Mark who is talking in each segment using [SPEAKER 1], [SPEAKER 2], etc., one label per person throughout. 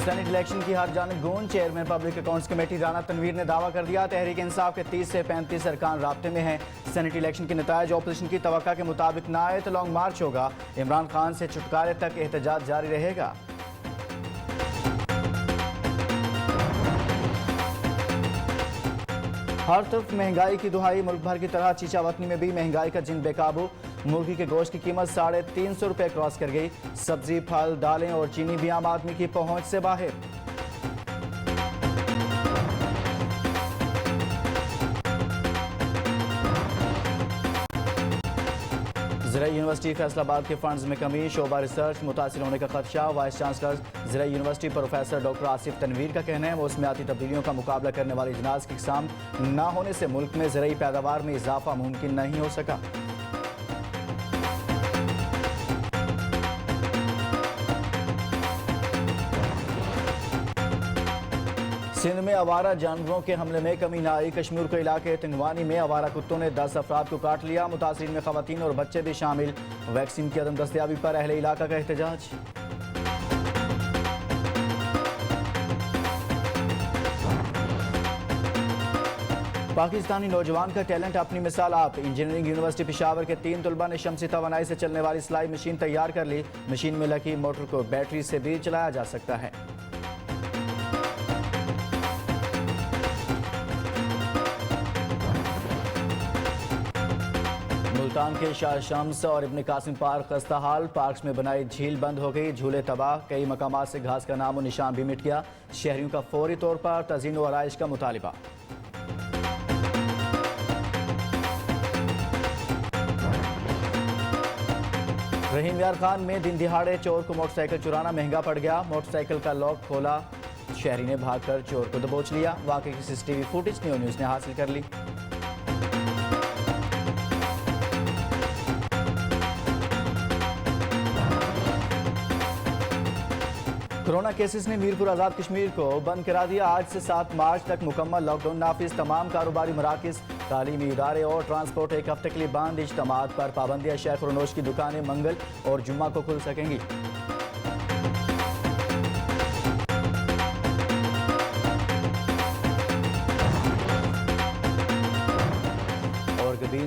[SPEAKER 1] Saint election کی ہر جانب گونج، chairman public accounts committee Rana Tanveer نے دعویٰ کر دیا تحریک انصاف کے 30 سے 35 ارکان رابطے میں ہیں۔ سینٹ الیکشن کے نتائج اپوزیشن کی توقع کے مطابق نہ آئے تو لانگ مارچ ہوگا، عمران خان سے چھٹکارے تک احتجاج جاری رہے گا۔ ہر طرف مہنگائی کی دہائی، ملک بھر کی طرح چیچا وطنی میں بھی مہنگائی کا جن بے قابو۔ مرغی کے گوشت کی قیمت 350 روپے کراس کر گئی، سبزی، پھل، دالیں اور چینی بھی عام آدمی کی پہنچ سے باہر۔ زرعی یونیورسٹی فیصل آباد کے فنڈز میں کمی، شعبہ ریسرچ متاثر ہونے کا خدشہ۔ وائس چانسلر زرعی university professor doctor Asif Tanveer کا کہنا ہے موسمیاتی تبدیلیوں کا مقابلہ کرنے والی اجناس کی اقسام نہ ہونے سے ملک میں زرعی پیداوار میں اضافہ ممکن نہیں ہو سکا۔ سندھ میں آوارہ جانوروں کے حملے میں کمی نہ آئی، کشمیر کے علاقے تنگوانی میں آوارہ کتوں نے 10 افراد کو کاٹ لیا، متاثرین میں خواتین اور بچے بھی شامل۔ ویکسین کی عدم دستیابی پر اہل علاقہ کا احتجاج۔ پاکستانی نوجوان کا ٹیلنٹ اپنی مثال آپ، انجینئرنگ یونیورسٹی پشاور کے 3 طلباء نے شمسی توانائی سے چلنے والی سلائی مشین تیار کر لی۔ مشین میں لگی موٹر کو بیٹری سے بھی چلایا جا سکتا ہے۔ ملتان کے شاہ شمس اور ابن قاسم پارک خستہ حال، پارکس میں بنائی جھیل بند ہو گئی، جھولے تباہ، کئی مقامات سے گھاس کا نام و نشان بھی مٹ گیا۔ شہریوں کا فوری طور پر تزئین و آرائش کا مطالبہ۔ رحیم یار خان میں دن دہاڑے چور کو موٹر سائیکل چرانا مہنگا پڑ گیا، موٹر سائیکل کا لاک کھولا، شہری نے بھاگ کر چور کو دبوچ لیا۔ واقعے کی C C T V footage Neo News نے حاصل کر لی۔ کرونا کیسز نے میرپور آزاد کشمیر کو بند کرا دیا، آج سے 7 مارچ تک مکمل لاک ڈاؤن نافذ، تمام کاروباری مراکز، تعلیمی ادارے اور ٹرانسپورٹ ایک ہفتے کے لیے بند، اجتماعات پر پابندیاں، شیخ فرنوش کی دکانیں منگل اور جمعہ کو کھل سکیں گی۔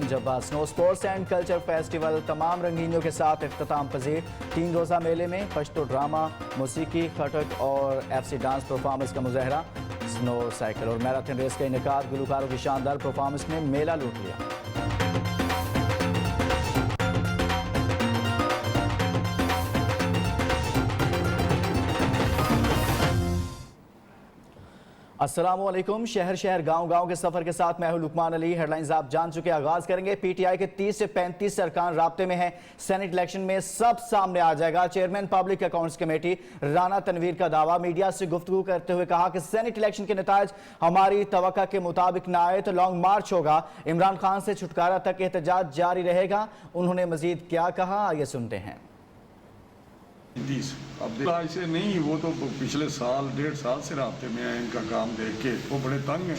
[SPEAKER 1] جبا سنو سپورٹس اینڈ کلچر فیسٹیول تمام رنگینیوں کے ساتھ اختتام پذیر، 3 روزہ میلے میں پشتو ڈرامہ، موسیقی، خٹک اور ایف سی ڈانس پرفارمنس کا مظاہرہ، سنو سائیکل اور میراتھن ریس کا انعقاد، گلوکاروں کی شاندار پرفارمنس نے میلہ لوٹ لیا۔ السلام علیکم، شہر شہر گاؤں گاؤں کے سفر کے ساتھ میں ہوں لقمان علی۔ ہیڈ لائنز آپ جان چکے، آغاز کریں گے۔ پی ٹی آئی کے 30 سے 35 ارکان رابطے میں ہیں، سینٹ الیکشن میں سب سامنے آ جائے گا۔ Chairman public accounts committee Rana Tanveer کا دعویٰ، میڈیا سے گفتگو کرتے ہوئے کہا کہ سینٹ الیکشن کے نتائج ہماری توقع کے مطابق نہ آئے تو لانگ مارچ ہوگا، عمران خان سے چھٹکارا تک احتجاج جاری رہے گا۔ انہوں نے مزید کیا کہا، آئیے سنتے ہیں۔
[SPEAKER 2] اب ایسے نہیں، وہ تو پچھلے سال 1.5 سال سے رابطے میں ہیں، ان کا کام دیکھ کے وہ بڑے تنگ ہیں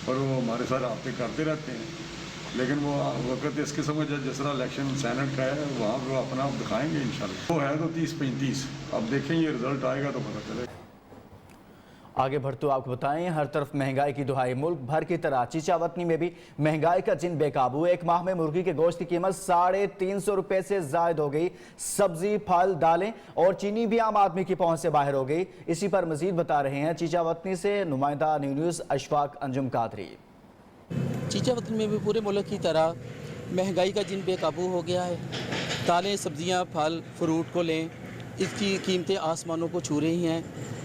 [SPEAKER 2] اور وہ ہمارے ساتھ رابطے کرتے رہتے ہیں، لیکن وہ وقت اس قسم کا جس طرح الیکشن سینٹ کا ہے وہاں وہ اپنا آپ دکھائیں گے انشاءاللہ۔ وہ ہے تو 30-35، اب دیکھیں یہ رزلٹ آئے گا تو پتہ چلے گا۔
[SPEAKER 1] آگے بڑھتے آپ کو بتائیں، ہر طرف مہنگائی کی دہائی، ملک بھر کی طرح چیچا وطنی میں بھی مہنگائی کا جن بے قابو۔ ایک ماہ میں مرغی کے گوشت کی قیمت 350 روپے سے زائد ہو گئی، سبزی، پھل، دالیں اور چینی بھی عام آدمی کی پہنچ سے باہر ہو گئی۔ اسی پر مزید بتا رہے ہیں چیچا وطنی سے نمائندہ نیو نیوز اشفاق انجم قادری۔
[SPEAKER 3] چیچا وطنی میں بھی پورے ملک کی طرح مہنگائی کا جن بے قابو ہو گیا ہے۔ دالیں، سبزیاں، پھل، فروٹ کو لیں، اس کی قیمتیں آسمانوں کو چھو رہی ہیں۔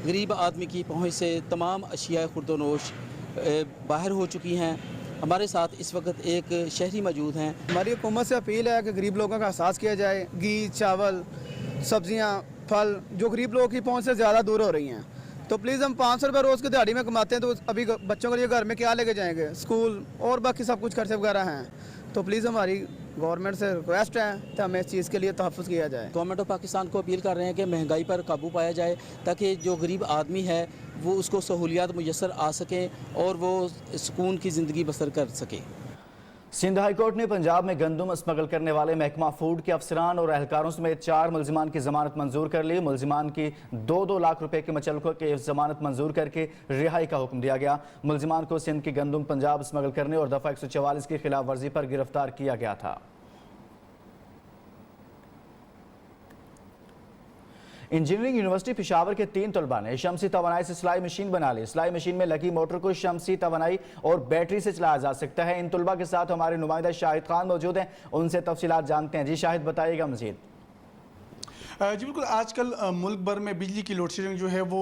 [SPEAKER 3] غریب آدمی کی پہنچ سے تمام اشیاء خورد و نوش باہر ہو چکی ہیں۔ ہمارے ساتھ اس وقت ایک شہری موجود ہیں۔
[SPEAKER 4] ہماری حکومت سے اپیل ہے کہ غریب لوگوں کا احساس کیا جائے، گھی، چاول، سبزیاں، پھل جو غریب لوگوں کی پہنچ سے زیادہ دور ہو رہی ہیں، تو پلیز ہم 500 روپے روز کی دیہڑی میں کماتے ہیں، تو ابھی بچوں کے لیے گھر میں کیا لے کے جائیں گے، اسکول اور باقی سب کچھ خرچے وغیرہ ہیں، تو پلیز ہماری گورنمنٹ سے ریکویسٹ ہے کہ ہمیں اس چیز کے لیے تحفظ کیا جائے۔
[SPEAKER 3] گورنمنٹ آف پاکستان کو اپیل کر رہے ہیں کہ مہنگائی پر قابو پایا جائے تاکہ جو غریب آدمی ہے وہ اس کو سہولیات میسر آ سکیں اور وہ سکون کی زندگی بسر کر سکے۔
[SPEAKER 1] सिंध हाई कोर्ट ने पंजाब में गंदम स्मगल करने वाले महकमा फूड के अफसरान और एहलकारों समेत 4 मुलजिमान की जमानत मंजूर कर ली। मुलजिमान की 2-2 लाख रुपए के मुचलकों के जमानत मंजूर करके रिहाई का हुक्म दिया गया। मुलजिमान को सिंध की गंदम पंजाब स्मगल करने और दफा 144 की खिलाफ वर्जी पर गिरफ्तार किया गया था। इंजीनियरिंग यूनिवर्सिटी पेशावर के 3 तलबा ने शमसी तवानाई से सिलाई मशीन बना ली। सिलाई मशीन में लगी मोटर को शमसी तवानाई और बैटरी से चलाया जा सकता है। इन तलबा के साथ हमारे नुमाइंदा शाहिद खान मौजूद हैं, उनसे तफसीलात जानते हैं। जी शाहिद, बताइएगा मजीद।
[SPEAKER 5] जी बिल्कुल, आजकल मुल्क भर में बिजली की लोड शेडिंग जो है वो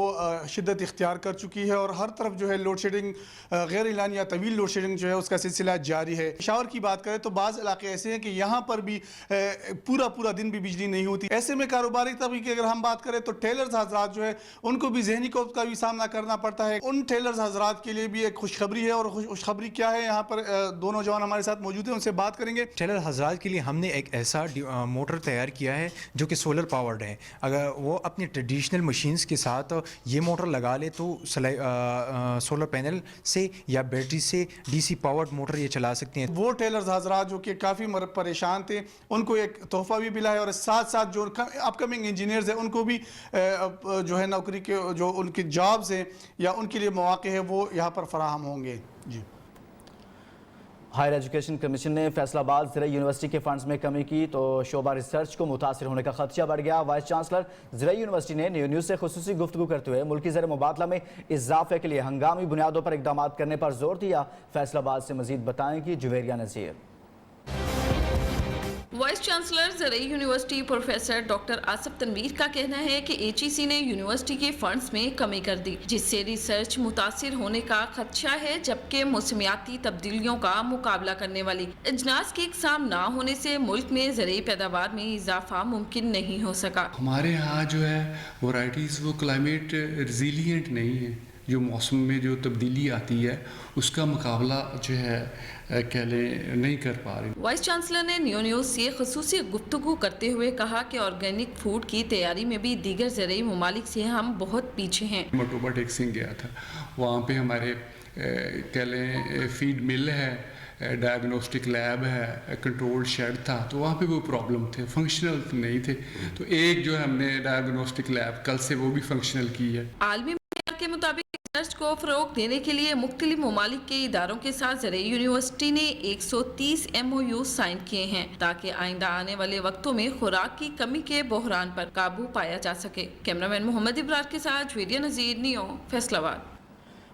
[SPEAKER 5] शिद्दत इख्तियार कर चुकी है और हर तरफ जो है लोड शेडिंग, गैर एलानी या तवील लोड शेडिंग जो है उसका सिलसिला जारी है। पेशावर की बात करें तो बाज़ इलाके ऐसे हैं कि यहाँ पर भी पूरा दिन भी बिजली नहीं होती। ऐसे में कारोबारी तबके की अगर हम बात करें तो टेलर्स हजरात जो है उनको भी ज़हनी कौफ का भी सामना करना पड़ता है। उन टेलर्स हजरात के लिए भी एक खुशखबरी है, और खुशखबरी क्या है, यहाँ पर 2 नौजवान हमारे साथ मौजूद हैं, उनसे बात करेंगे।
[SPEAKER 6] टेलर हजरात के लिए हमने एक ऐसा मोटर तैयार किया है जो कि सोलर पावर्ड है। अगर वो अपनी ट्रेडिशनल मशीन्स के साथ ये मोटर लगा ले तो सोलर पैनल से या बैटरी से डीसी पावर्ड मोटर ये चला सकते हैं।
[SPEAKER 5] वो टेलर्स हजरात जो कि काफ़ी परेशान थे, उनको एक तोहफा भी मिला है, और साथ साथ जो अपकमिंग इंजीनियर्स हैं उनको भी जो है नौकरी के जो उनकी जॉब्स हैं या उनके लिए मौके हैं वो यहाँ पर फराहम होंगे। जी,
[SPEAKER 1] हायर एजुकेशन कमीशन ने फैसलाबाद ज़राई यूनिवर्सिटी के फंड्स में कमी की तो शोबा रिसर्च को मुतासर होने का खदशा बढ़ गया। वाइस चांसलर ज़राई यूनिवर्सिटी ने न्यूज़ से खुसूसी गुफ्तगू करते हुए मुल्की ज़र मुबादला में इजाफे के लिए हंगामी बुनियादों पर इकदाम करने पर जोर दिया। फैसलाबाद से मजीद बताएंगी जुवेरिया नज़ीर।
[SPEAKER 7] वाइस चांसलर ज़राई university professor doctor Asif Tanveer का कहना है कि HEC ने यूनिवर्सिटी के फंड्स में कमी कर दी, जिससे रिसर्च मुतासिर होने का खदशा है, जबकि मौसमियाती तब्दीलियों का मुकाबला करने वाली अजनास के इकसाम ना होने से मुल्क में ज़राई पैदावार में इजाफा मुमकिन नहीं हो सका।
[SPEAKER 8] हमारे यहाँ जो है वैराइटीज़ वो क्लाइमेट रिजिलियंट नहीं है, जो मौसम में जो तब्दीली आती है उसका मुकाबला जो है कह लें नहीं कर पा रही।
[SPEAKER 7] वाइस चांसलर ने न्यूज़ से खुसूसी गुफ्तगू करते हुए कहा कि ऑर्गेनिक फूड की तैयारी में भी दीगर ज़राई ममालिक से हम बहुत पीछे हैं।
[SPEAKER 8] मटोबा टेक्सिंग गया था, वहाँ पे हमारे कह लें फीड मिल है, डायग्नोस्टिक लैब है, कंट्रोल शेड था, तो वहाँ पे वो प्रॉब्लम थे, फंक्शनल नहीं थे। तो एक जो हमने डायग्नोस्टिक लैब कल से वो भी फंक्शनल की है।
[SPEAKER 7] आलमी के मुताबिक रिसर्च को फरोग देने के लिए मुख्तलिफ ममालिक के इदारों के साथ ज़राई यूनिवर्सिटी ने 130 MOU साइन किए हैं ताकि आइंदा आने वाले वक्तों में खुराक की कमी के बहरान पर काबू पाया जा सके। कैमरामैन मोहम्मद इब्रार के साथ जुवेरिया नज़ीर, नियो, फैसलाबाद।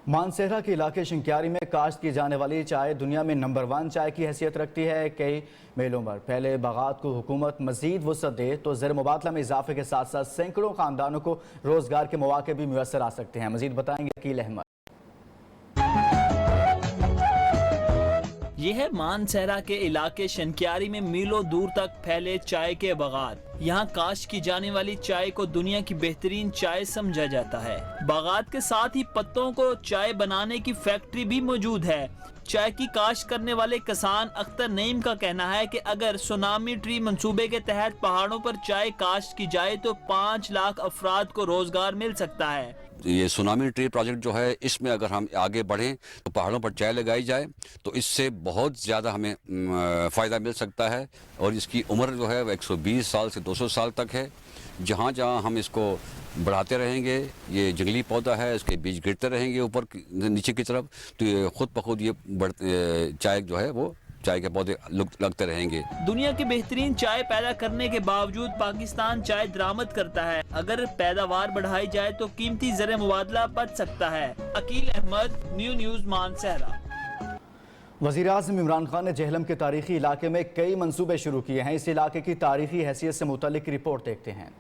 [SPEAKER 1] मानसेरा के इलाके शंकियारी में काश्त की जाने वाली चाय दुनिया में नंबर 1 चाय की हैसियत रखती है। कई मेलों पर पहले बागात को हुकूमत मजीद वसअत दे तो ज़र मुबादला में इजाफे के साथ साथ सैकड़ों खानदानों को रोजगार के मौके भी मुयसर आ सकते हैं। मजीद बताएंगे अकील अहमद।
[SPEAKER 9] ये है मानसेरा के इलाके शंकियारी में मीलों दूर तक फैले चाय के बागात। यहाँ काश्त की जाने वाली चाय को दुनिया की बेहतरीन चाय समझा जाता है। बागात के साथ ही पत्तों को चाय बनाने की फैक्ट्री भी मौजूद है। चाय की काश्त करने वाले किसान अख्तर नईम का कहना है कि अगर सुनामी ट्री मंसूबे के तहत पहाड़ों पर चाय काश्त की जाए तो 5 लाख अफराद को रोजगार मिल सकता है।
[SPEAKER 10] ये सुनामी ट्री प्रोजेक्ट जो है, इसमें अगर हम आगे बढ़ें तो पहाड़ों पर चाय लगाई जाए तो इससे बहुत ज़्यादा हमें फ़ायदा मिल सकता है। और इसकी उम्र जो है 120 साल से 200 साल तक है। जहाँ जहाँ हम इसको बढ़ाते रहेंगे, ये जंगली पौधा है, इसके बीज गिरते रहेंगे ऊपर नीचे की तरफ, तो ये खुद ब खुद ये चाय जो है वो चाय के पौधे लगते रहेंगे।
[SPEAKER 9] दुनिया की बेहतरीन चाय पैदा करने के बावजूद पाकिस्तान चाय दरामद करता है। अगर पैदावार बढ़ाई जाए तो कीमती ज़र मुबादला बच सकता है। अकील अहमद, न्यूज़ मानसेरा।
[SPEAKER 1] वज़ीर आज़म इमरान खान ने जेहलम के तारीखी इलाके में कई मंसूबे शुरू किए हैं। इस इलाके की तारीखी हैसियत से मुतल्लिक रिपोर्ट देखते हैं।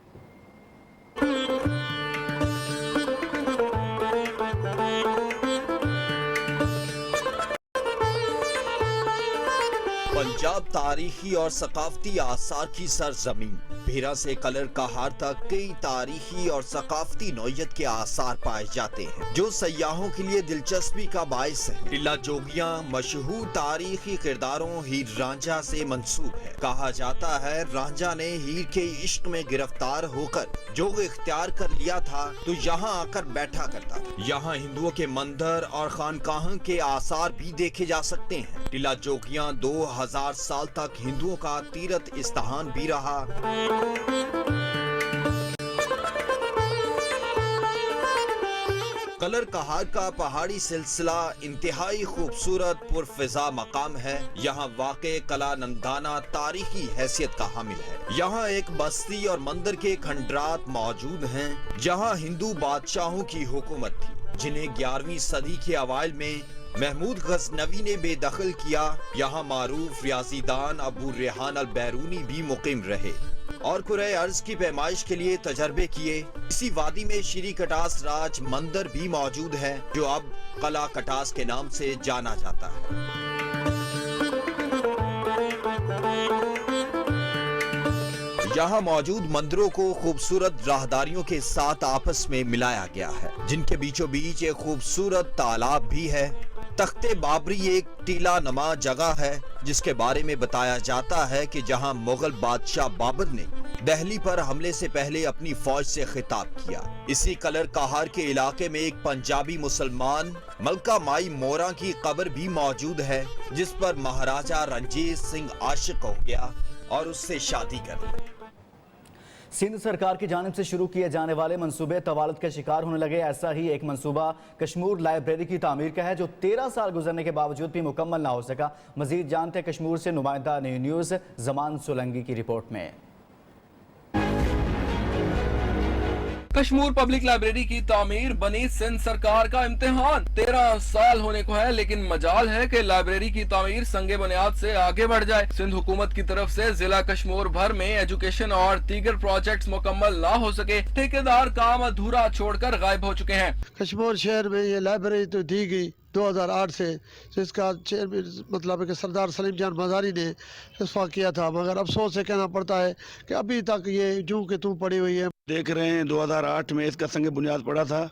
[SPEAKER 11] पंजाब तारीखी और सकाफती आसार की सरजमीन। भीरा से कलर कहार तक कई तारीखी और सकाफती नौयत के आसार पाए जाते हैं जो सयाहों के लिए दिलचस्पी का बायस है। टीला जोगियां मशहूर तारीखी किरदारों हीर रांझा से मंसूब है। कहा जाता है रांझा ने हीर के इश्क में गिरफ्तार होकर जोग इख्तियार कर लिया था तो यहाँ आकर बैठा करता था। यहाँ हिंदुओं के मंदिर और खानकाहों के आसार भी देखे जा सकते हैं। टीला जोगियां 2000 साल तक हिंदुओं का तीर्थ स्थान भी रहा। कलर कहार का पहाड़ी सिलसिला इंतहाई खूबसूरत पुरफिजा मकाम है। यहाँ वाक़े कला नंदाना तारीखी हैसियत का हामिल है। यहाँ एक बस्ती और मंदिर के खंडरात मौजूद हैं जहाँ हिंदू बादशाहों की हुकूमत थी जिन्हें 11वीं सदी के अवाइल में महमूद गजनवी ने बेदखल किया। यहाँ मारूफ रियाजीदान अबू रेहान अल बैरूनी भी मुकीम रहे और कुरे अर्ज की पैमाइश के लिए तजर्बे किए। इसी वादी में श्री कटास राज मंदिर भी मौजूद है जो अब कला कटास के नाम से जाना जाता है। यहाँ मौजूद मंदिरों को खूबसूरत राहदारियों के साथ आपस में मिलाया गया है जिनके बीचों बीच एक खूबसूरत तालाब भी है। तख्ते बाबरी एक टीला नमा जगह है जिसके बारे में बताया जाता है कि जहां मुगल बादशाह बाबर ने दिल्ली पर हमले से पहले अपनी फौज से खिताब किया। इसी कलर कहार के इलाके में एक पंजाबी मुसलमान मलका माई मोरा की कब्र भी मौजूद है जिस पर महाराजा रंजीत सिंह आशिक हो गया और उससे शादी कर ली।
[SPEAKER 1] सिंध सरकार की जानिब से शुरू किए जाने वाले मंसूबे तवालत के शिकार होने लगे। ऐसा ही एक मंसूबा कश्मूर लाइब्रेरी की तामीर का है जो 13 साल गुजरने के बावजूद भी मुकम्मल ना हो सका। मजीद जानते कश्मीर से नुमाइंदा न्यूज़ जमान सोलंगी की रिपोर्ट में।
[SPEAKER 12] कश्मीर पब्लिक लाइब्रेरी की तामीर बनी सिंध सरकार का इम्तिहान। 13 साल होने को है लेकिन मजाल है कि लाइब्रेरी की तामीर संगे बुनियाद से आगे बढ़ जाए। सिंध हुकूमत की तरफ से जिला कश्मीर भर में एजुकेशन और दीगर प्रोजेक्ट्स मुकम्मल ना हो सके। ठेकेदार काम अधूरा छोड़कर गायब हो चुके हैं।
[SPEAKER 13] कश्मीर शहर में ये लाइब्रेरी तो दी गई 2008 से जिसका चेयरमैन मतलब है कि सरदार सलीम जान मज़ारी ने इस्फा किया था, मगर अफसोस से कहना पड़ता है कि अभी तक ये जूं के तूं पड़ी हुई है।
[SPEAKER 14] देख रहे हैं 2008 में इसका संग बुनियाद पड़ा था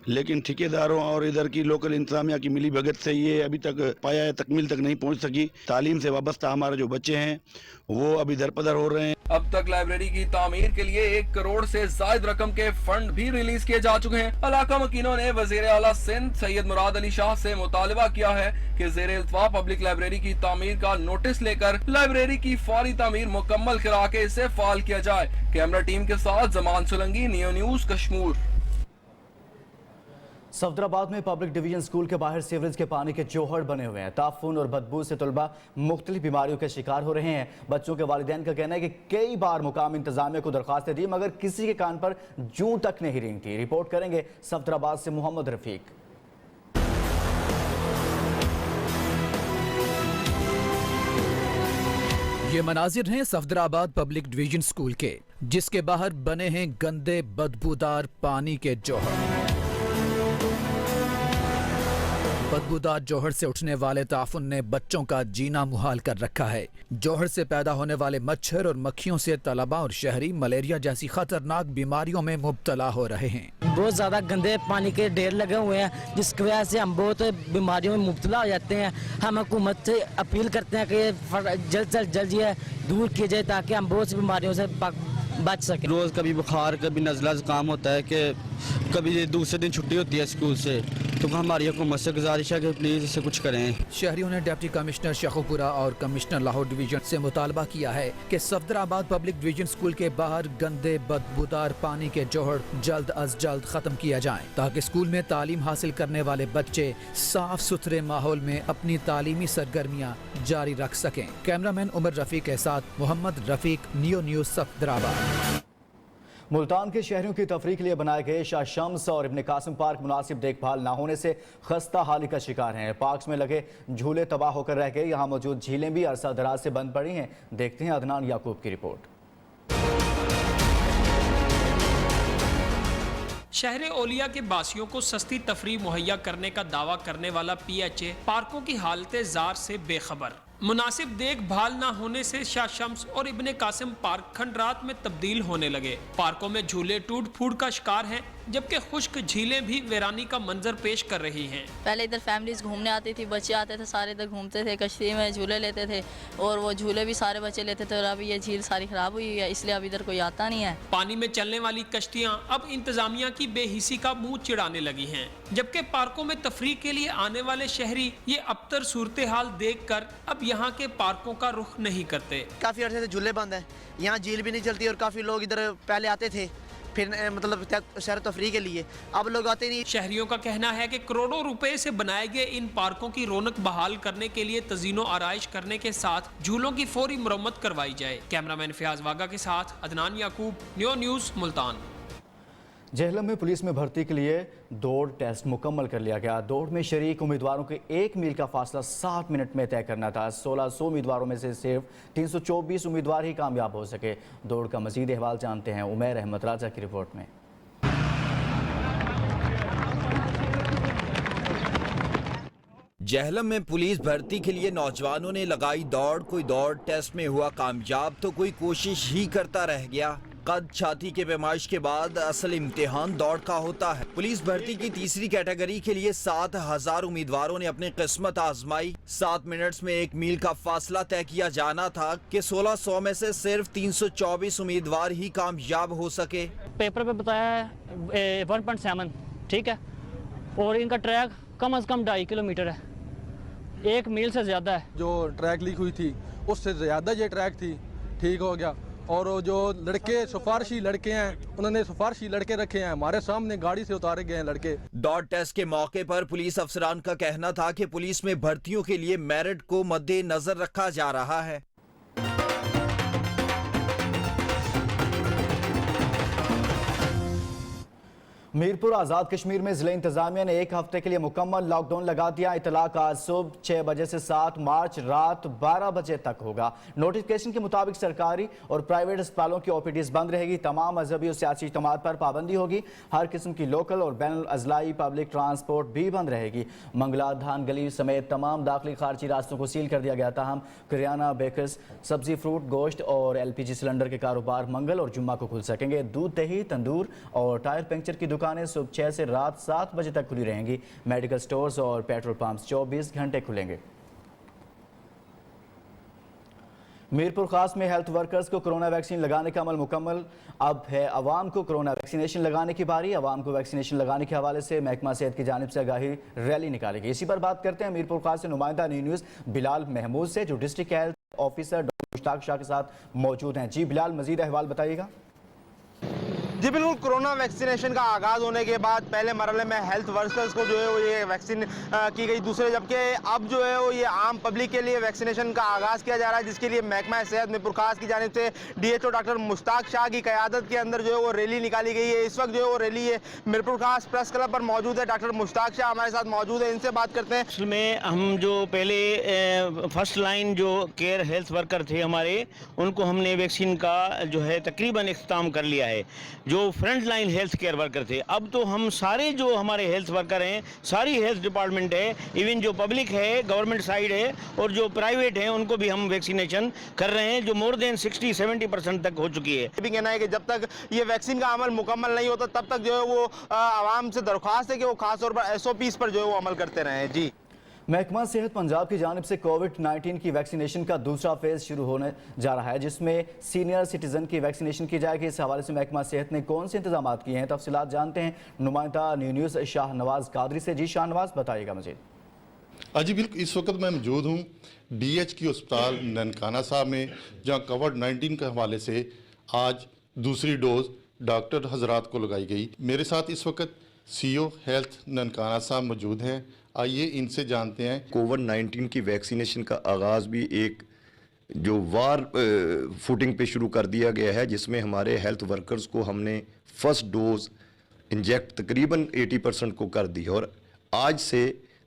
[SPEAKER 14] लेकिन ठेकेदारों और इधर की लोकल इंतजामिया की मिली भगत से ये अभी तक पाया तकमील तक नहीं पहुंच सकी। तालीम से वाबस्ता हमारे जो बच्चे हैं वो अभी दरपदर हो रहे हैं।
[SPEAKER 12] अब तक लाइब्रेरी की तामीर के लिए 1 करोड़ से ज्यादा रकम के फंड भी रिलीज किए जा चुके हैं। इलाका मकीनों ने वजीर आला सिंध सैयद मुराद अली शाह से मुतालबा किया है कि ज़ेरे इल्तवा पब्लिक लाइब्रेरी की तामीर का नोटिस लेकर लाइब्रेरी की फौरी तामीर मुकम्मल करा के इसे फाल किया जाए। कैमरा टीम के साथ जमान सोलंगी, नियो न्यूज़ कश्मीर।
[SPEAKER 1] सफदराबाद में पब्लिक डिवीजन स्कूल के बाहर सीवरेज के पानी के जोहड़ बने हुए हैं। ताफून और बदबू से तलबा मुख्तलिफ बीमारियों के शिकार हो रहे हैं। बच्चों के वालिदैन का कहना है कि कई बार मुकामी इंतजामिया को दरख्वास्तें दी मगर किसी के कान पर जूं तक नहीं रेंगती। रिपोर्ट करेंगे सफदराबाद से मोहम्मद रफीक।
[SPEAKER 15] ये मनाजिर हैं सफदराबाद पब्लिक डिवीजन स्कूल के जिसके बाहर बने हैं गंदे बदबूदार पानी के जोहड़। बदबूदार जोहड़ से उठने वाले ताफुन ने बच्चों का जीना मुहाल कर रखा है। जोहड़ से पैदा होने वाले मच्छर और मक्खियों से तलबा और शहरी मलेरिया जैसी खतरनाक बीमारियों में मुब्तला हो रहे हैं।
[SPEAKER 16] बहुत ज़्यादा गंदे पानी के ढेर लगे हुए हैं जिसकी वजह से हम बहुत बीमारियों में मुब्तला हो जाते हैं। हम हुकूमत से अपील करते हैं कि जल्द से जल्द ये दूर किया जाए ताकि हम बहुत सी बीमारियों से बच सके।
[SPEAKER 17] रोज़ कभी बुखार कभी नज़ला ज़ुकाम होता है कि कभी दूसरे दिन छुट्टी होती है स्कूल से, तो हमारी हुकूमत से गुजारिश है कि प्लीज़ इसे कुछ करें।
[SPEAKER 15] शहरियों ने डिप्टी कमिश्नर शेखुपुरा और कमिश्नर लाहौर डिवीजन से मुतालबा किया है कि सफदराबाद पब्लिक डिवीजन स्कूल के बाहर गंदे बदबूदार पानी के जोहड़ जल्द अज जल्द खत्म किया जाए ताकि स्कूल में तालीम हासिल करने वाले बच्चे साफ सुथरे माहौल में अपनी तालीमी सरगर्मियाँ जारी रख सकें। कैमरामैन उमर रफीक के साथ मोहम्मद रफीक, नियो न्यूज़ सफदराबाद।
[SPEAKER 1] मुल्तान के शहरियों की तफरीह के लिए बनाए गए शाह शम्स और इब्न कासिम पार्क मुनासिब देखभाल न होने से खस्ता हाली का शिकार हैं। पार्क्स में लगे झूले तबाह होकर रह गए। यहाँ मौजूद झीलें भी अरसा दराज से बंद पड़ी हैं। देखते हैं अदनान याकूब की रिपोर्ट।
[SPEAKER 18] शहर ओलिया के बासियों को सस्ती तफरीह मुहैया करने का दावा करने वाला PHA पार्कों की हालत जार से बेखबर। मुनासिब देखभाल न होने से शाह शम्स और इब्ने कासिम पार्क खंडरात में तब्दील होने लगे। पार्कों में झूले टूट फूट का शिकार हैं, जबकि खुश्क झीलें भी वीरानी का मंजर पेश कर रही हैं।
[SPEAKER 19] पहले इधर फैमिलीज घूमने आती थी, बच्चे आते थे, सारे इधर घूमते थे, कश्ती में झूले लेते थे और वो झूले भी सारे बच्चे लेते थे। और अभी ये झील सारी खराब हुई है, इसलिए अब इधर कोई आता नहीं है।
[SPEAKER 18] पानी में चलने वाली कश्तियां अब इंतजामिया की बेहिसी का मुंह चिढ़ाने लगी हैं, जबकि पार्कों में तफरीह के लिए आने वाले शहरी ये अबतर सूरत हाल देख कर अब यहाँ के पार्कों का रुख नहीं करते।
[SPEAKER 20] काफ़ी अर्से से झूले बंद हैं, यहाँ झील भी नहीं चलती और काफ़ी लोग इधर पहले आते थे फिर मतलब सैर तफरीह के लिए, अब लोग आते नहीं।
[SPEAKER 18] शहरियों का कहना है कि करोड़ों रुपए से बनाए गए इन पार्कों की रौनक बहाल करने के लिए तज़ीनो आराइश करने के साथ झूलों की फौरी मरम्मत करवाई जाए। कैमरामैन फयाज वागा के साथ अदनान याकूब, न्यू न्यूज़ मुल्तान।
[SPEAKER 1] जेहलम में पुलिस में भर्ती के लिए दौड़ टेस्ट मुकम्मल कर लिया गया। दौड़ में शरीक उम्मीदवारों के 1 मील का फासला 7 मिनट में तय करना था। 1600 उम्मीदवारों में से सिर्फ 324 उम्मीदवार ही कामयाब हो सके। दौड़ का मजीद अहवाल जानते हैं उमैर अहमद राजा की रिपोर्ट में।
[SPEAKER 11] जेहलम में पुलिस भर्ती के लिए नौजवानों ने लगाई दौड़। कोई दौड़ टेस्ट में हुआ कामयाब तो कोई कोशिश ही करता रह गया। कद छाती के पैमाइश के बाद असल इम्तिहान दौड़ का होता है। पुलिस भर्ती की तीसरी कैटेगरी के लिए 7000 उम्मीदवारों ने अपनी किस्मत आजमाई। 7 मिनट्स में 1 मील का फासला तय किया जाना था कि 1600 में से सिर्फ 324 उम्मीदवार ही कामयाब हो सके।
[SPEAKER 21] पेपर पे बताया है 1.7, ठीक है, और इनका ट्रैक कम से कम 2.5 किलोमीटर है, 1 मील से ज़्यादा है।
[SPEAKER 22] जो ट्रैक लीक हुई थी उससे ज़्यादा ये ट्रैक थी, ठीक हो गया। और जो लड़के सिफारशी लड़के हैं उन्होंने सिफारशी लड़के रखे हैं, हमारे सामने गाड़ी से उतारे गए हैं लड़के।
[SPEAKER 11] दौड़ टेस्ट के मौके पर पुलिस अफसरान का कहना था कि पुलिस में भर्तियों के लिए मेरिट को मद्देनजर रखा जा रहा है।
[SPEAKER 1] मीरपुर आज़ाद कश्मीर में ज़िला इंतजामिया ने 1 हफ्ते के लिए मुकम्मल लॉकडाउन लगा दिया। इतलाक आज सुबह 6 बजे से 7 मार्च रात 12 बजे तक होगा। नोटिफिकेशन के मुताबिक सरकारी और प्राइवेट अस्पतालों की OPDs बंद रहेगी। तमाम मजहबी और सियासी इज्तिमात पर पाबंदी होगी। हर किस्म की लोकल और बैनुल अज़लाई पब्लिक ट्रांसपोर्ट भी बंद रहेगी। मंगला धान गली समेत तमाम दाखिली खारजी रास्तों को सील कर दिया गया। ताहम करियाना, बेकर्स, सब्जी, फ्रूट, गोश्त और LPG सिलेंडर के कारोबार मंगल और जुम्मा को खुल सकेंगे। दूध, दही, तंदूर और टायर पंक्चर की दुकानें सुबह 6 से रात 7 बजे तक खुली रहेंगी। मेडिकल स्टोर्स और पेट्रोल पंप्स 24 घंटे खुलेंगे। मीरपुर खास में हेल्थ वर्कर्स को कोरोना वैक्सीन लगाने का अमल मुकम्मल। अब है अवाम को कोरोना वैक्सीनेशन लगाने की बारी। अवाम को वैक्सीनेशन लगाने के हवाले से महकमा सेहत की जानिब से आगाही रैली निकाली गई। इसी पर बात करते हैं मीरपुर खास से नुमाइंदा न्यूज़ बिलाल महमूद से, जो district health officer doctor Mushtaq Shah के साथ मौजूद हैं। जी बिलाल, मजीद अहवाल बताइएगा।
[SPEAKER 23] जी बिल्कुल, कोरोना वैक्सीनेशन का आगाज़ होने के बाद पहले मरहले में हेल्थ वर्कर्स को जो है वो ये वैक्सीन की गई, दूसरे जबकि अब जो है वो ये आम पब्लिक के लिए वैक्सीनेशन का आगाज़ किया जा रहा है, जिसके लिए महकमा सेहत मीरपुर खास की जानिब से DHO डॉक्टर मुश्ताक शाह की क़यादत के अंदर जो है वो रैली निकाली गई है। इस वक्त जो है वो रैली है मीरपुर खास प्रेस क्लब पर मौजूद है। डॉक्टर मुश्ताक शाह हमारे साथ मौजूद है, इनसे बात करते हैं।
[SPEAKER 24] असल में हम जो पहले फर्स्ट लाइन जो केयर हेल्थ वर्कर थे हमारे, उनको हमने वैक्सीन का जो है तकरीबन इख्तिताम कर लिया है। जो front line health care worker थे, अब तो हम सारे जो हमारे हेल्थ वर्कर हैं, सारी हेल्थ डिपार्टमेंट है, इवन जो पब्लिक है, गवर्नमेंट साइड है और जो प्राइवेट है, उनको भी हम वैक्सीनेशन कर रहे हैं, जो मोर देन 60-70% तक हो चुकी है।
[SPEAKER 23] भी कहना है कि जब तक ये वैक्सीन का अमल मुकम्मल नहीं होता तब तक जो है वो आवाम से दरख्वास्त है कि वो खास तौर पर SOPs पर जो है वो अमल करते रहें। जी,
[SPEAKER 1] महकमा सेहत पंजाब की जानिब से कोविड-19 की वैक्सीनेशन का दूसरा फेज़ शुरू होने जा रहा है, जिसमें सीनियर सिटीजन की वैक्सीनेशन की जाएगी। इस हवाले से महकमा सेहत ने कौन से इंतजाम किए हैं, तफसीलात जानते हैं नुमाइंदा न्यूज़ शाहनवाज कादरी से। जी शाहनवाज, बताइएगा मजीद।
[SPEAKER 25] जी बिल्कुल, इस वक्त मैं मौजूद हूँ DHQ अस्पताल ननकाना साहब में, जहाँ कोविड-19 के हवाले से आज दूसरी डोज डॉक्टर हजरात को लगाई गई। मेरे साथ इस वक्त CO हेल्थ ननकाना साहब मौजूद हैं। आइए इनसे जानते हैं।
[SPEAKER 26] कोविड-19 की वैक्सीनेशन का आगाज़ भी एक जो वार फुटिंग पे शुरू कर दिया गया है, जिसमें हमारे हेल्थ वर्कर्स को हमने फर्स्ट डोज इंजेक्ट तकरीबन 80% को कर दी और आज से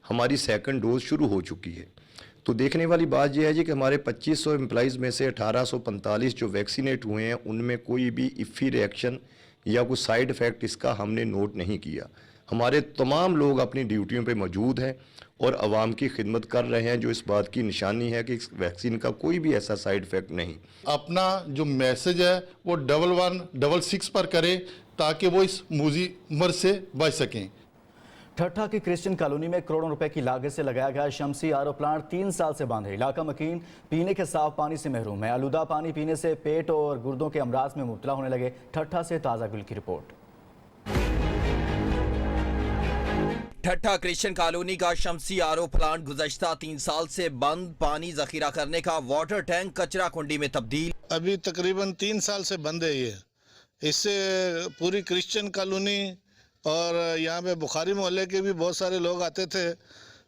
[SPEAKER 26] हमारी सेकंड डोज शुरू हो चुकी है। तो देखने वाली बात यह है जी कि हमारे 2500 एम्प्लॉइज़ में से 1845 जो वैक्सीनेट हुए हैं, उनमें कोई भी इफ़ी रिएक्शन या कोई साइड इफ़ेक्ट इसका हमने नोट नहीं किया। ہمارے تمام لوگ اپنی ڈیوٹیوں پہ موجود ہیں اور عوام کی خدمت کر رہے ہیں، جو اس بات کی نشانی ہے کہ اس ویکسین کا کوئی بھی ایسا سائیڈ افیکٹ نہیں۔
[SPEAKER 25] اپنا جو میسج ہے وہ 1166 پر کرے تاکہ وہ اس موذی مرض سے بچ سکیں۔
[SPEAKER 1] ٹھٹھا کی کرسچن کالونی میں کروڑوں روپے کی لاگت سے لگایا گیا شمسی آر او پلانٹ 3 سال سے بند ہے۔ علاقہ مکین پینے کے صاف پانی سے محروم ہے۔ آلودہ پانی پینے سے پیٹ اور گردوں کے امراض میں مبتلا ہونے لگے۔ ٹھٹھا سے تازہ گل کی رپورٹ۔
[SPEAKER 11] ٹھٹھا کرسچن کالونی کا شمسی آر او پلانٹ گزشتہ 3 سال سے بند، پانی ذخیرہ کرنے کا واٹر ٹینک کچرا کنڈی میں تبدیل۔
[SPEAKER 2] ابھی تقریباً 3 سال سے بند ہے یہ۔ اس سے پوری کرسچن کالونی اور یہاں پہ بخاری محلے کے بھی بہت سارے لوگ آتے تھے۔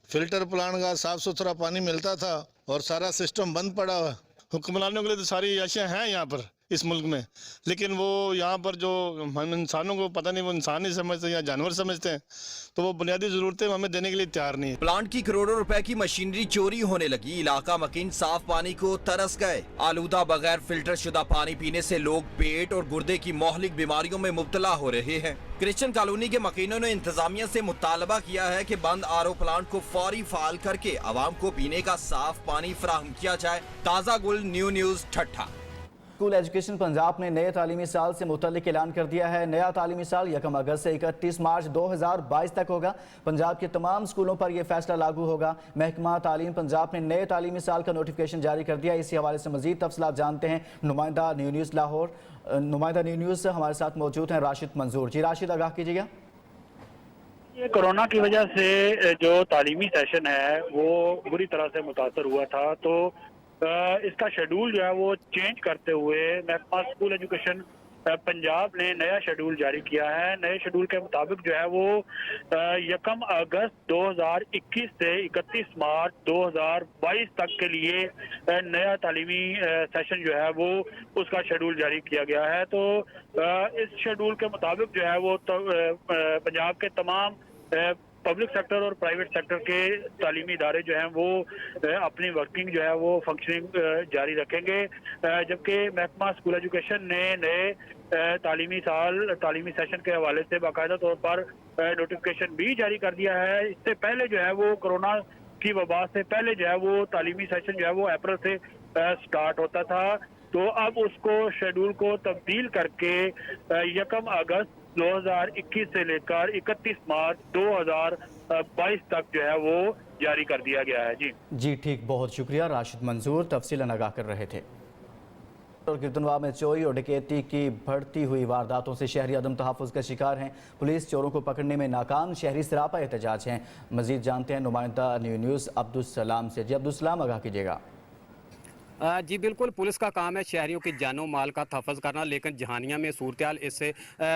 [SPEAKER 2] فلٹر پلانٹ کا صاف ستھرا پانی ملتا تھا اور سارا سسٹم بند پڑا ہوا۔ حکمرانوں کے لیے تو ساری اشیاء ہیں یہاں پر اس ملک میں، لیکن وہ یہاں پر جو ہم انسانوں کو پتہ نہیں وہ انسان ہی سمجھتے ہیں یا جانور سمجھتے ہیں، تو وہ بنیادی ضرورتیں ہمیں دینے کے لیے تیار نہیں ہے۔
[SPEAKER 11] پلانٹ کی کروڑوں روپے کی مشینری چوری ہونے لگی۔ علاقہ مکین صاف پانی کو ترس گئے۔ آلودہ بغیر فلٹر شدہ پانی پینے سے لوگ پیٹ اور گردے کی مہلک بیماریوں میں مبتلا ہو رہے ہیں۔ کرسچن کالونی کے مکینوں نے انتظامیہ سے مطالبہ کیا ہے کہ بند آر او پلانٹ کو فوری فعال کر کے عوام کو پینے کا صاف پانی فراہم کیا جائے۔ تازہ گل، Neo News, Thatta.
[SPEAKER 1] School education Punjab نے نئے تعلیمی سال سے متعلق اعلان کر دیا ہے۔ نیا تعلیمی سال 1 اگست سے 31 مارچ 2022 تک ہوگا۔ پنجاب کے تمام اسکولوں پر یہ فیصلہ لاگو ہوگا۔ محکمہ تعلیم پنجاب نے نئے تعلیمی سال کا نوٹیفیکیشن جاری کر دیا۔ اسی حوالے سے مزید تفصیلات جانتے ہیں نمائندہ نیو نیوز لاہور، نمائندہ نیو نیوز سے ہمارے ساتھ موجود ہیں راشد منظور۔ جی راشد، آگاہ کیجیے گا۔
[SPEAKER 3] یہ کورونا کی وجہ سے جو تعلیمی سیشن ہے وہ بری طرح سے متاثر ہوا تھا، تو اس کا شیڈول جو ہے وہ چینج کرتے ہوئے محکمہ اسکول ایجوکیشن پنجاب نے نیا شیڈول جاری کیا ہے۔ نئے شیڈول کے مطابق جو ہے وہ 1 اگست 2021 سے 31 مارچ 2022 تک کے لیے نیا تعلیمی سیشن جو ہے وہ اس کا شیڈول جاری کیا گیا ہے۔ تو اس شیڈول کے مطابق جو ہے وہ پنجاب کے تمام پبلک سیکٹر اور پرائیویٹ سیکٹر کے تعلیمی ادارے جو ہیں وہ اپنی ورکنگ جو ہے وہ فنکشننگ جاری رکھیں گے، جبکہ محکمہ اسکول ایجوکیشن نے نئے تعلیمی سیشن کے حوالے سے باقاعدہ طور پر نوٹیفیکیشن بھی جاری کر دیا ہے۔ اس سے پہلے جو ہے وہ کورونا کی وبا سے پہلے جو ہے وہ تعلیمی سیشن جو ہے وہ اپریل سے سٹارٹ ہوتا تھا، تو اب اس کو شیڈول کو تبدیل کر کے 1 اگست 2021 سے لے کر 31 مارچ 2022 تک جو ہے وہ جاری کر دیا گیا ہے۔
[SPEAKER 1] جی ٹھیک، بہت شکریہ راشد منظور، تفصیلاً آگاہ کر رہے تھے۔ اور گردنوا میں چوری اور ڈکیتی کی بڑھتی ہوئی وارداتوں سے شہری عدم تحفظ کا شکار ہیں۔ پولیس چوروں کو پکڑنے میں ناکام، شہری سراپا احتجاج ہیں۔ مزید جانتے ہیں نمائندہ نیو نیوز عبدالسلام سے۔ جی عبدالسلام، آگاہ کیجیے گا۔
[SPEAKER 4] جی بالکل، پولیس کا کام ہے شہریوں کی جان و مال کا تحفظ کرنا، لیکن جہانیہ میں صورتحال اس سے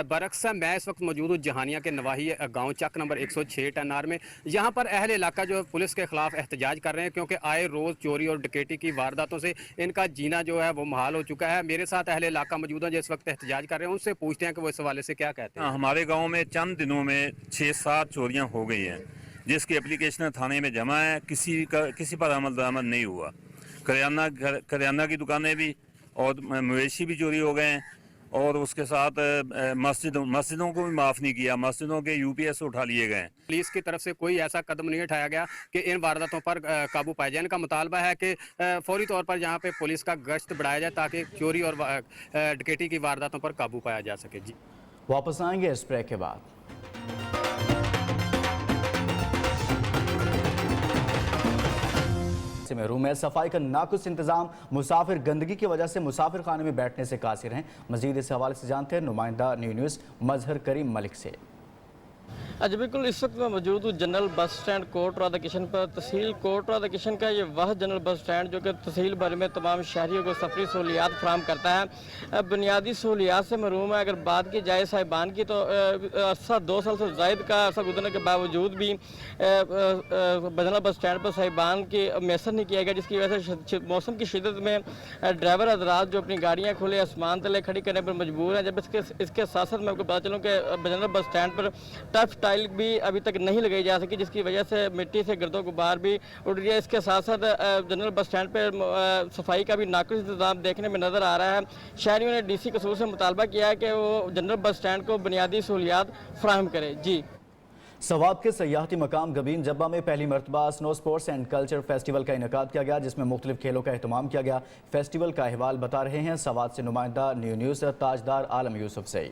[SPEAKER 4] برعکس ہے۔ میں اس وقت موجود ہوں جہانیہ کے نواحی گاؤں چک نمبر 106 ٹنار میں۔ یہاں پر اہل علاقہ جو پولیس کے خلاف احتجاج کر رہے ہیں، کیونکہ آئے روز چوری اور ڈکیتی کی وارداتوں سے ان کا جینا جو ہے وہ محال ہو چکا ہے۔ میرے ساتھ اہل علاقہ موجود ہیں جو اس وقت احتجاج کر رہے ہیں، ان سے پوچھتے ہیں کہ وہ اس حوالے سے کیا کہتے ہیں۔
[SPEAKER 5] ہمارے گاؤں میں چند دنوں میں 6-7 چوریاں ہو گئی ہیں، جس کی اپلیکیشن تھانے میں جمع ہے، کسی پر عمل درآمد نہیں ہوا۔ کریانہ کی دکانیں بھی اور مویشی بھی چوری ہو گئے ہیں، اور اس کے ساتھ مسجدوں کو بھی معاف نہیں کیا، مسجدوں کے UPS اٹھا لیے گئے ہیں۔
[SPEAKER 4] پولیس کی طرف سے کوئی ایسا قدم نہیں اٹھایا گیا کہ ان وارداتوں پر قابو پایا جائے۔ ان کا مطالبہ ہے کہ فوری طور پر یہاں پہ پولیس کا گشت بڑھایا جائے تاکہ چوری اور ڈکیتی کی وارداتوں پر قابو پایا جا سکے۔ جی
[SPEAKER 1] واپس آئیں گے اس بریک کے بعد۔ محروم ہے، صفائی کا ناقص انتظام، مسافر گندگی کی وجہ سے مسافر خانے میں بیٹھنے سے قاصر ہیں۔ مزید اس حوالے سے جانتے ہیں نمائندہ نیو نیوز مظہر کریم ملک سے۔
[SPEAKER 6] جی بالکل، اس وقت میں موجود ہوں جنرل بس سٹینڈ کوٹ رادا کشن پر۔ تحصیل کوٹ رادا کشن کا یہ وہ جنرل بس سٹینڈ جو کہ تحصیل بھر میں تمام شہریوں کو سفری سہولیات فراہم کرتا ہے، بنیادی سہولیات سے محروم ہے۔ اگر بات کی جائے صاحبان کی تو عرصہ 2 سال سے زائد کا عرصہ گزرنے کے باوجود بھی جنرل بس سٹینڈ پر صاحبان کی میسر نہیں کیا گیا، جس کی وجہ سے موسم کی شدت میں ڈرائیور حضرات جو اپنی گاڑیاں کھلے آسمان تلے کھڑی کرنے پر مجبور ہیں۔ جب اس کے ساتھ ساتھ میں آپ کو بتا چلوں کہ جنرل بس سٹینڈ پر ٹف ٹائل بھی ابھی تک نہیں لگائی جا سکی، جس کی وجہ سے مٹی سے گرد و غبار بھی اڑ رہی ہے۔ اس کے ساتھ ساتھ جنرل بس سٹینڈ پہ صفائی کا بھی ناقص انتظام دیکھنے میں نظر آ رہا ہے۔ شہریوں نے DC قصور سے مطالبہ کیا ہے کہ وہ جنرل بس سٹینڈ کو بنیادی سہولیات فراہم کرے۔ جی
[SPEAKER 1] सवाब के सयाहती मकाम गबीन जब्बा में पहली मरतबा snow sports and culture festival का इनेकाद किया गया, जिसमें मुख्तलिफ खेलों का एहतमाम किया गया। फेस्टिवल का अहवाल बता रहे हैं सवाद से नुमाइंदा न्यूज़ ताजदार आलम यूसुफ से।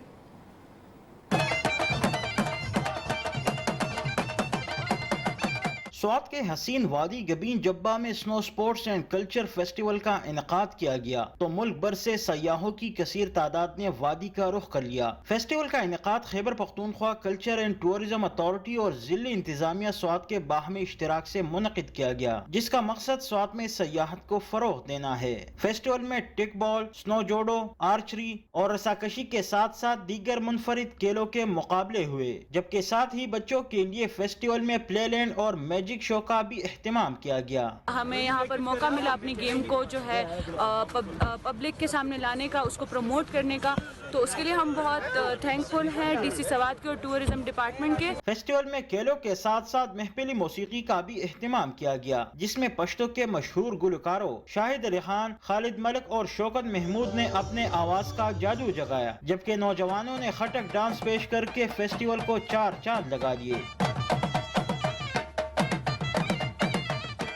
[SPEAKER 7] स्वात के हसीन वादी गबीन जब्बा में snow sports and culture festival का इनेकाद किया गया तो मुल्क भर से सयाहों की कसीर तादाद ने वादी का रुख कर लिया। फेस्टिवल का इनेकाद Khyber Pakhtunkhwa culture and tourism authority और जिले इंतजामिया स्वात के बाहमी इश्तराक से मुनक़िद किया गया, जिसका मकसद स्वात में सयाहत को फरोग देना है। फेस्टिवल में टिक बॉल, स्नो जोडो, आर्चरी और रस्साकशी के साथ साथ दीगर मुनफरिद खेलों के मुकाबले हुए, जबकि साथ ही बच्चों के लिए फेस्टिवल में प्ले लैंड और मैजिक शो का भी एहतमाम किया गया।
[SPEAKER 8] हमें यहाँ पर मौका मिला अपनी गेम को जो है पब्लिक के सामने लाने का, उसको प्रमोट करने का, तो उसके लिए हम बहुत थैंकफुल हैं डीसी सवात के और टूरिज्म डिपार्टमेंट के।
[SPEAKER 7] फेस्टिवल में खेलों के साथ साथ महफिली मौसीकी का भी एहतमाम किया गया, जिसमें पश्तो के मशहूर गुलकारों शाहिद अली खान, खालिद मलिक और शौकत महमूद ने अपने आवाज का जादू जगाया, जबकि नौजवानों ने खटक डांस पेश करके फेस्टिवल को चार चांद लगा दिए।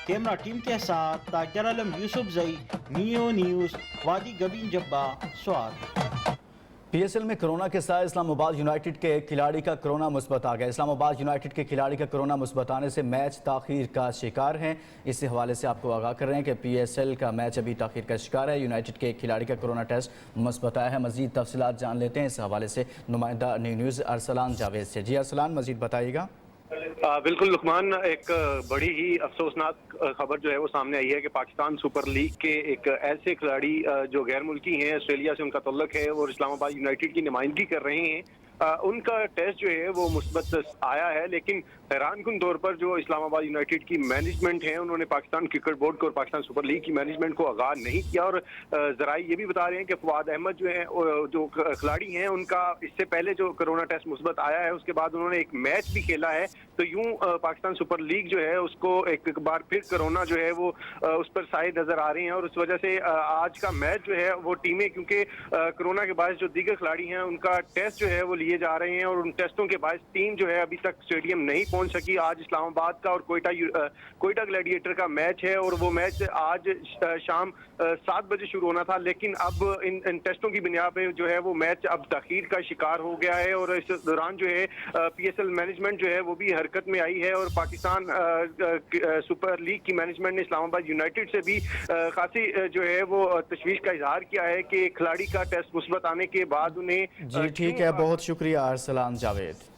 [SPEAKER 7] कैमरा टीम के साथ ताजदार आलम यूसुफ जई, नियो न्यूज़, वादी गबीन जब्बा, स्वात।
[SPEAKER 1] पीएसएल में कोरोना के साथ इस्लामाबाद यूनाइटेड के एक खिलाड़ी का कोरोना मुस्बत आ गया। इस्लामाबाद यूनाइटेड के खिलाड़ी का कोरोना मुस्बत आने से मैच ताखीर का शिकार है। इसी हवाले से आपको आगाह कर रहे हैं कि पीएसएल का मैच अभी ताखीर का शिकार है। यूनाइटेड के एक खिलाड़ी का कोरोना टेस्ट मुस्बत आया है। मजीद तफसीलात जान लेते हैं इस हवाले से नुमाइंदा न्यूज़ अरसलान जावेद से। जी अरसलान, मजीद बताइएगा।
[SPEAKER 9] बिल्कुल लुकमान, एक बड़ी ही अफसोसनाक खबर जो है वो सामने आई है कि पाकिस्तान सुपर लीग के एक ऐसे खिलाड़ी जो गैर मुल्की हैं, ऑस्ट्रेलिया से उनका तल्लुक है और इस्लामाबाद यूनाइटेड की नुमाइंदगी कर रहे हैं, उनका टेस्ट जो है वो मुस्बत आया है। लेकिन हैरानकुन तौर पर जो इस्लामाबाद यूनाइटेड की मैनेजमेंट है, उन्होंने पाकिस्तान क्रिकेट बोर्ड को और पाकिस्तान सुपर लीग की मैनेजमेंट को आगाह नहीं किया। और जराई ये भी बता रहे हैं कि फवाद अहमद जो है, जो खिलाड़ी हैं, उनका इससे पहले जो कोरोना टेस्ट मुस्बत आया है, उसके बाद उन्होंने एक मैच भी खेला है। तो यूं पाकिस्तान सुपर लीग जो है उसको एक बार फिर कोरोना जो है वो उस पर साए नजर आ रहे हैं। और उस वजह से आज का मैच जो है वो टीमें, क्योंकि कोरोना के बाद जो दीगर खिलाड़ी हैं उनका टेस्ट जो है वो लिए जा रहे हैं और उन टेस्टों के बाद टीम जो है अभी तक स्टेडियम नहीं पहुंच सकी। आज इस्लामाबाद का और कोयटा ग्लैडिएटर का मैच है और वो मैच आज शाम 7 बजे शुरू होना था, लेकिन अब इन टेस्टों की बुनियाद पे जो है वो मैच अब तखीर का शिकार हो गया है। और इस दौरान जो है पीएसएल मैनेजमेंट जो है वो भी हरकत में आई है और पाकिस्तान सुपर लीग की मैनेजमेंट ने इस्लामाबाद यूनाइटेड से भी खासी जो है वो तशवीश का इजहार किया है कि खिलाड़ी का टेस्ट मुस्बत आने के बाद उन्हें।
[SPEAKER 1] जी ठीक है, बहुत शुक्रिया Arsalan Javed.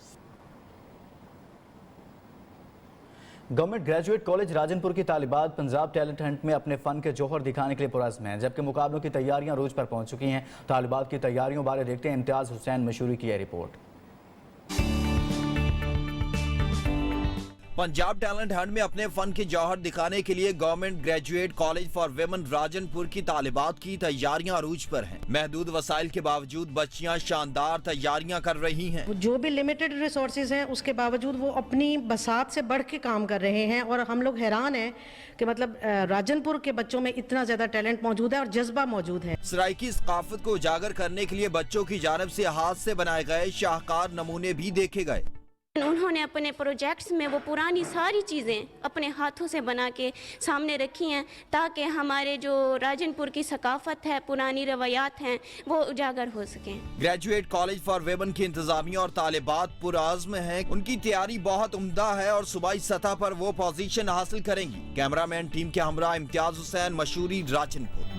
[SPEAKER 1] Government graduate college Rajanpur की तालिबात पंजाब टैलेंट हंट में अपने फन के जौहर दिखाने के लिए पुरज़्म हैं, जबकि मुकाबलों की तैयारियां रूज पर पहुंच चुकी हैं। तालिबात की तैयारियों बारे देखते हैं इम्तियाज हुसैन मशहूरी की यह रिपोर्ट।
[SPEAKER 11] पंजाब टैलेंट हंट में अपने फन के जौहर दिखाने के लिए government graduate college for women Rajanpur की तालिबात की तैयारियां अरूज पर हैं। महदूद वसाइल के बावजूद बच्चियां शानदार तैयारियां कर रही हैं।
[SPEAKER 10] जो भी लिमिटेड रिसोर्सेज हैं उसके बावजूद वो अपनी बसात से बढ़ के काम कर रहे हैं और हम लोग हैरान हैं कि मतलब राजनपुर के बच्चों में इतना ज्यादा टैलेंट मौजूद है और जज्बा मौजूद है।
[SPEAKER 11] सराइकी सकाफत को उजागर करने के लिए बच्चों की जानब से हाथ से बनाए गए शाहकार नमूने भी देखे गए।
[SPEAKER 13] उन्होंने अपने प्रोजेक्ट्स में वो पुरानी सारी चीज़ें अपने हाथों से बना के सामने रखी हैं, ताकि हमारे जो राजनपुर की सकाफत है, पुरानी रवायात हैं, वो उजागर हो सकें।
[SPEAKER 11] ग्रेजुएट कॉलेज फॉर विमेन की इंतजामिया और तालिबात पुरआज़्म हैं। उनकी तैयारी बहुत उम्दा है और सूबाई सतह पर वो पोजीशन हासिल करेंगी। कैमरामैन टीम के हमरा इम्तियाज हुसैन, मशहूरी, राजनपुर।